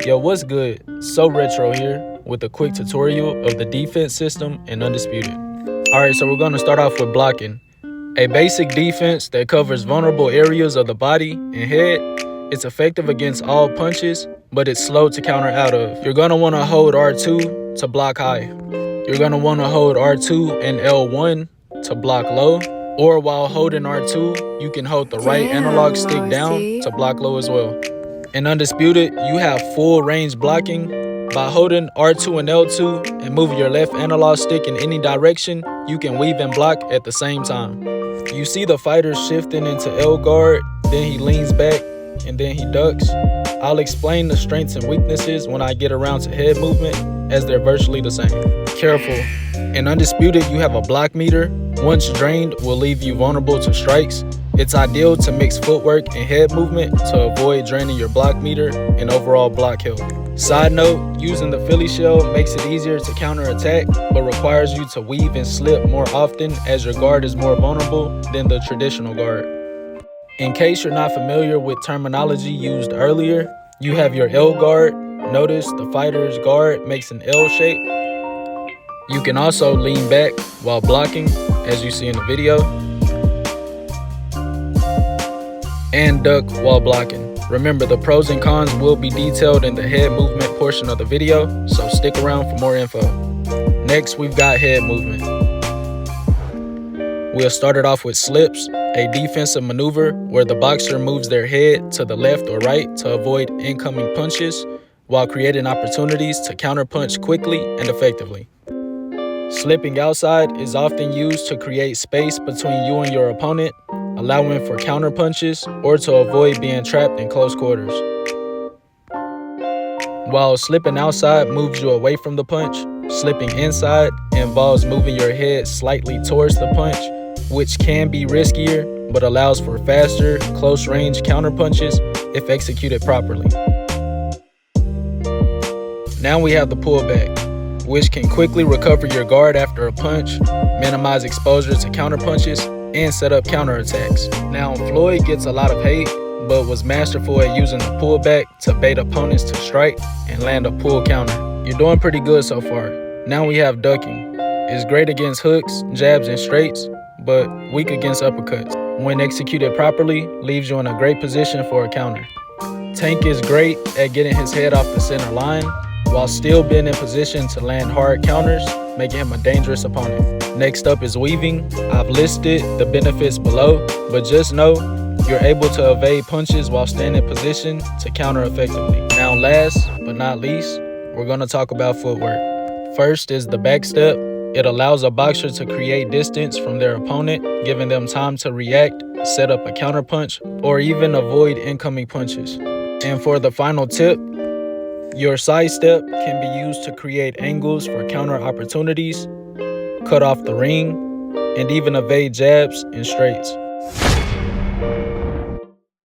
Yo, what's good? So Retro here with a quick tutorial of the defense system in Undisputed. Alright, so we're going to start off with blocking. A basic defense that covers vulnerable areas of the body and head. It's effective against all punches, but it's slow to counter out of. You're going to want to hold R2 to block high. You're going to want to hold R2 and L1 to block low. Or while holding R2, you can hold the right analog stick down to block low as well. In Undisputed, you have full range blocking. By holding R2 and L2 and moving your left analog stick in any direction, you can weave and block at the same time. You see the fighter shifting into L guard, then he leans back, and then he ducks. I'll explain the strengths and weaknesses when I get around to head movement, as they're virtually the same. Careful. In Undisputed, you have a block meter. Once drained, will leave you vulnerable to strikes. It's ideal to mix footwork and head movement to avoid draining your block meter and overall block health. Side note, using the Philly shell makes it easier to counter-attack, but requires you to weave and slip more often as your guard is more vulnerable than the traditional guard. In case you're not familiar with terminology used earlier, you have your L guard. Notice the fighter's guard makes an L shape. You can also lean back while blocking, as you see in the video, and duck while blocking. Remember, the pros and cons will be detailed in the head movement portion of the video, so stick around for more info. Next, we've got head movement. We'll start it off with slips, a defensive maneuver where the boxer moves their head to the left or right to avoid incoming punches while creating opportunities to counterpunch quickly and effectively. Slipping outside is often used to create space between you and your opponent, allowing for counter punches or to avoid being trapped in close quarters. While slipping outside moves you away from the punch, slipping inside involves moving your head slightly towards the punch, which can be riskier but allows for faster, close-range counter punches if executed properly. Now we have the pullback, which can quickly recover your guard after a punch, minimize exposure to counter punches, and set up counterattacks. Now, Floyd gets a lot of hate, but was masterful at using the pullback to bait opponents to strike and land a pull counter. You're doing pretty good so far. Now we have ducking. It's great against hooks, jabs, and straights, but weak against uppercuts. When executed properly, leaves you in a great position for a counter. Tank is great at getting his head off the center line, while still being in position to land hard counters, making him a dangerous opponent. Next up is weaving. I've listed the benefits below, but just know you're able to evade punches while staying in position to counter effectively. Now last but not least, we're going to talk about footwork. First is the back step. It allows a boxer to create distance from their opponent, giving them time to react, set up a counter punch, or even avoid incoming punches. And for the final tip, your side step can be used to create angles for counter opportunities, cut off the ring, and even evade jabs and straights.